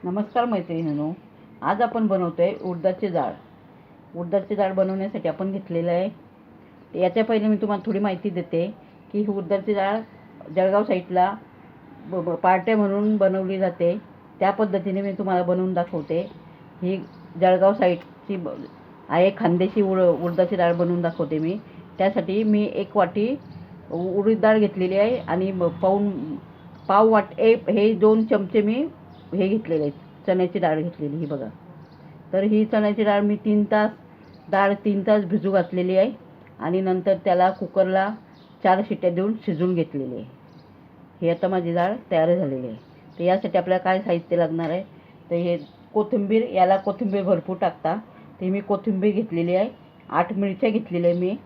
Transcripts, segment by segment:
नमस्कार मैत्रिणींनो, आज आपण बनवतोय उडदाची डाळ. उडदाची डाळ बनवण्यासाठी आपण घेतलेलं आहे. याच्या पहिले मी तुम्हाला थोडी माहिती देते की ही उडदाची डाळ जळगाव साईडला पार्ट्या म्हणून बनवली जाते. त्या पद्धतीने मी तुम्हाला बनवून दाखवते. ही जळगाव साईडची आहे. खानदेशी उडदाची डाळ बनवून दाखवते मी. त्यासाठी मी 1 वाटी उडीद डाळ घेतलेली आहे आणि पाव वाटी हे 2 चमचे मी हे घेतलेले आहेत, चण्याची डाळ घेतलेली ही बघा. तर ही चण्याची डाळ मी 3 तास भिजू घातलेली आहे आणि नंतर त्याला कुकरला 4 शिट्ट्या देऊन शिजवून घेतलेली आहे. ही आता माझी डाळ तयार झालेली आहे. तर यासाठी आपल्याला काय साहित्य लागणार आहे, तर हे कोथिंबीर, याला कोथिंबीर भरपूर टाकता. ते मी कोथिंबीर घेतलेली आहे. 8 मिरच्या घेतलेल्या आहे मी.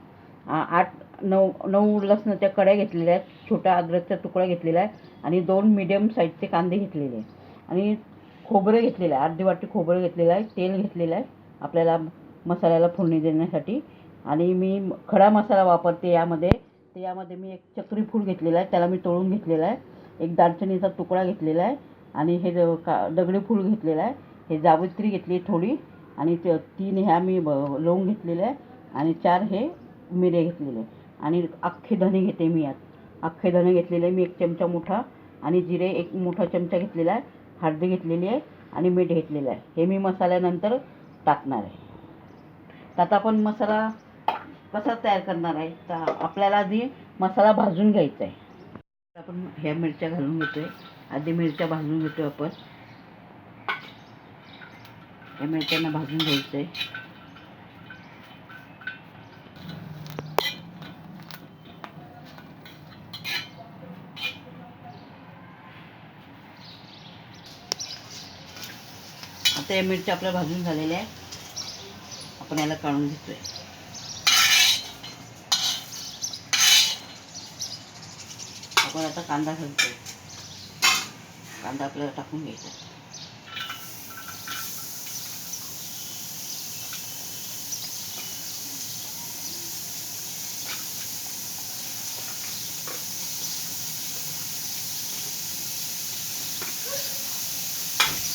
8-9 लसणाच्या कड्या घेतलेल्या आहेत. छोटा अद्रकचा तुकडा घेतलेला आहे आणि 2 मीडियम साईजचे कांदे घेतलेले आहे आणि खोबरं घेतलेलं आहे. अर्धी वाटी खोबरं घेतलेलं आहे. तेल घेतलेलं आहे आपल्याला मसाल्याला फोडणी देण्यासाठी. आणि मी खडा मसाला वापरते यामध्ये. तर यामध्ये मी 1 चक्री फूल घेतलेला आहे, त्याला मी तळून घेतलेला आहे. 1 दालचिनीचा तुकडा घेतलेला आहे आणि हे दगडी फूल घेतलेला आहे. हे जावित्री घेतली थोडी आणि 3 ह्या मी लवंग घेतलेले आहे आणि 4 हे मिरे घेतलेले आणि अख्खे धणे घेते मी. यात अख्खे धणे घेतलेले मी 1 चमचा मोठा आणि जिरे 1 मोठा चमचा घेतलेला आहे. हळदी घेतलेली आहे आणि मीठ घेतलेलं आहे. हे मी मसाल्यानंतर टाकणार आहे. तर आता आपण मसाला कसा तयार करणार आहे, तर आपल्याला आधी मसाला भाजून घ्यायचा आहे. आपण ह्या मिरच्या घालून घेतोय. आधी मिरच्या भाजून घेतोय आपण. या मिरच्यांना भाजून घ्यायचं आहे. आता या मिरच्या आपल्या भाजून झालेल्या आहे. आपण याला काढून घेतोय. आपण आता कांदा घालतोय. कांदा आपल्याला टाकून घ्यायचा.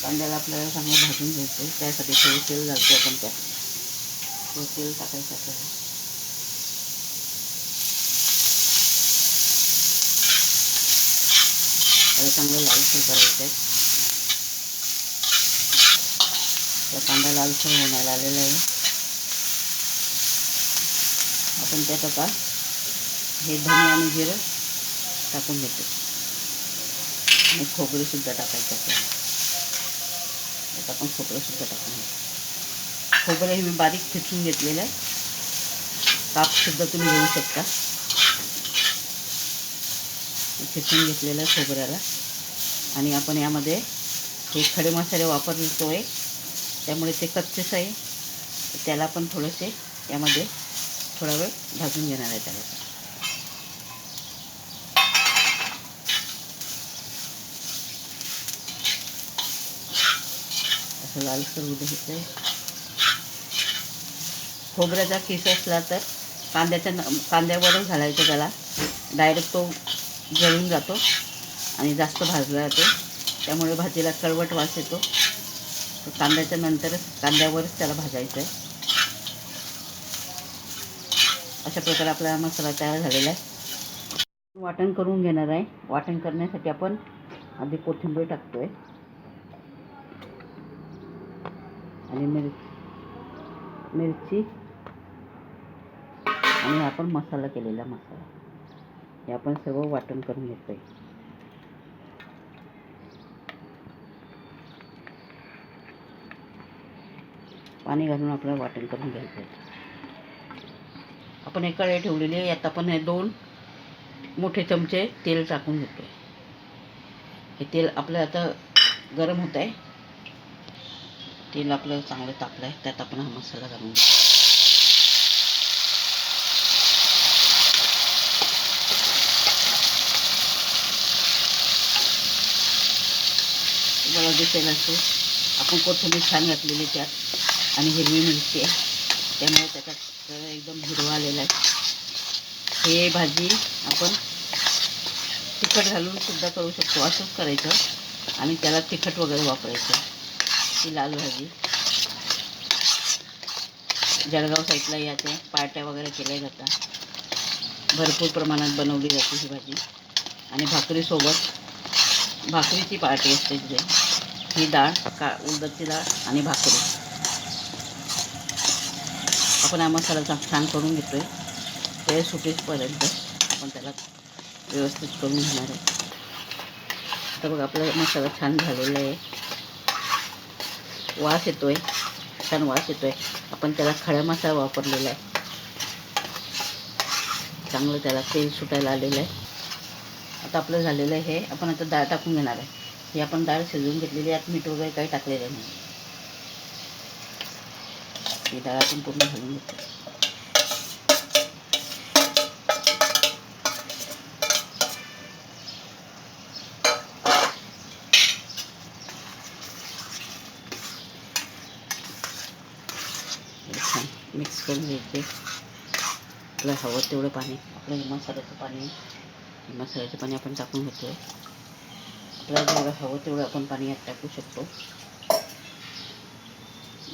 कांद्याला आपल्याला चांगलं भाजून घ्यायचं आहे. त्यासाठी थोडं तेल घालतो आपण. त्यात थोडं तेल टाकायचं आपल्याला. त्याला चांगलं लालसर करायचं आहे. तर कांदा लालसर होण्याला आलेला आहे. आपण त्यात आता हे धणे आणि जिरं टाकून घेतो आणि खोबरेसुद्धा टाकायचं आपल्याला. आता आपण खोबरंसुद्धा टाकून घेतो. खोबरं हे मी बारीक ठेचून घेतलेलं आहे. कापसुद्धा तुम्ही घेऊ शकता. ठेचून घेतलेलं आहे खोबऱ्याला. आणि आपण यामध्ये हे खडे मसाले वापरतो आहे, त्यामुळे ते कच्चेच आहे. त्याला आपण थोडेसे यामध्ये थोडा वेळ भाजून घेणार आहे. त्याला असं लालसर होऊ द्यायचं आहे. खोबऱ्याचा किस असला तर कांद्यावरच घालायचं. त्याला डायरेक्ट तो जळून जातो आणि जास्त भाजला जातो, त्यामुळे भाजीला कळवट वास येतो. तर कांद्याच्या नंतरच कांद्यावरच त्याला भाजायचं आहे. अशा प्रकारे आपला मसाला तयार झालेला आहे. वाटण करून घेणार आहे. वाटण करण्यासाठी आपण आधी कोथिंबीर टाकतोय आणि मिरची आणि आपण मसाला केलेला मसाला हे आपण सर्व वाटण करून घेतोय. पाणी घालून आपल्याला वाटण करून घ्यायचं आहे. आपण एक कढई ठेवलेली आहे. यात आपण हे 2 मोठे चमचे तेल टाकून घेतोय. हे तेल आपलं आता गरम होत आहे. तेल आपलं चांगलं तापलं आहे. त्यात आपण हा मसाला घालून घेतो. बघा दिसेल असं आपण कोथिंबीर छान घातलेली त्यात आणि हिरवी मिरची आहे, त्यामुळे त्याच्यात एकदम हिरवा आलेला आहे. हे भाजी आपण तिखट घालून सुद्धा करू शकतो. असंच करायचं आणि त्याला तिखट वगैरे वापरायचं. ही लाल भाजी जळगाव साईडला याच्या पार्ट्या वगैरे केल्या जातात. भरपूर प्रमाणात बनवली जाते ही भाजी. आणि भाकरीची पार्टी असते तिथे. ही डाळ उडदाची डाळ आणि भाकरी. आपण हा मसाला छान करून घेतोय. ते सुटेपर्यंत आपण त्याला व्यवस्थित करून घेणार आहे. आता बघा आपला मसाला छान झालेला आहे. वास येतोय, छान वास येतोय. आपण त्याला खडा मसाला वापरलेला आहे. चांगलं त्याला तेल सुटायला आलेलं आहे. आता आपलं झालेलं आहे हे. आपण आता डाळ टाकून घेणार आहे. ही आपण डाळ शिजवून घेतलेली, यात मीठ वगैरे काही टाकलेलं नाही. ही डाळ आपण पूर्ण घालून घेतो. छान मिक्स करून घ्यायचे. आपल्याला हवं तेवढं पाणी, आपलं मसाल्याचं पाणी आपण टाकून घेतो. आपल्याला जेवढं हवं तेवढं आपण पाणी यात टाकू शकतो.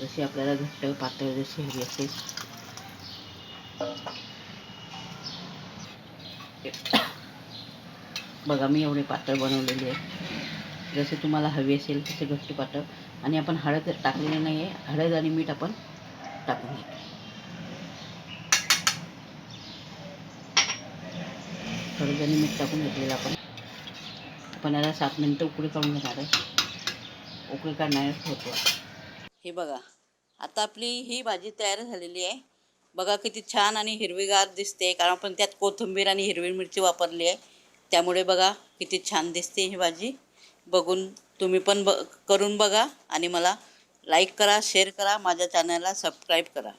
जशी आपल्याला घट्ट पातळ जशी हवी असेल. बघा मी एवढी पातळ बनवलेली आहे. जसे तुम्हाला हवी असेल तसे घट्ट पातळ. आणि आपण हळद टाकलेली नाही आहे. हळद आणि मीठ आपण टाकून घेतो. हळद आणि मीठ टाकून घेतलेलं आपण याला 7 मिनिटं उकळी काढून घेणार आहे. उकळी काढण्यास होतो. हे बघा आता आपली ही भाजी तयार झालेली आहे. बघा किती छान आणि हिरवीगार दिसते, कारण आपण त्यात कोथिंबीर आणि हिरवी मिरची वापरली आहे. त्यामुळे बघा किती छान दिसते ही भाजी. बघून तुम्ही पण करून बघा आणि मला लाईक करा, शेअर करा, माझ्या चॅनलला सबस्क्राईब करा.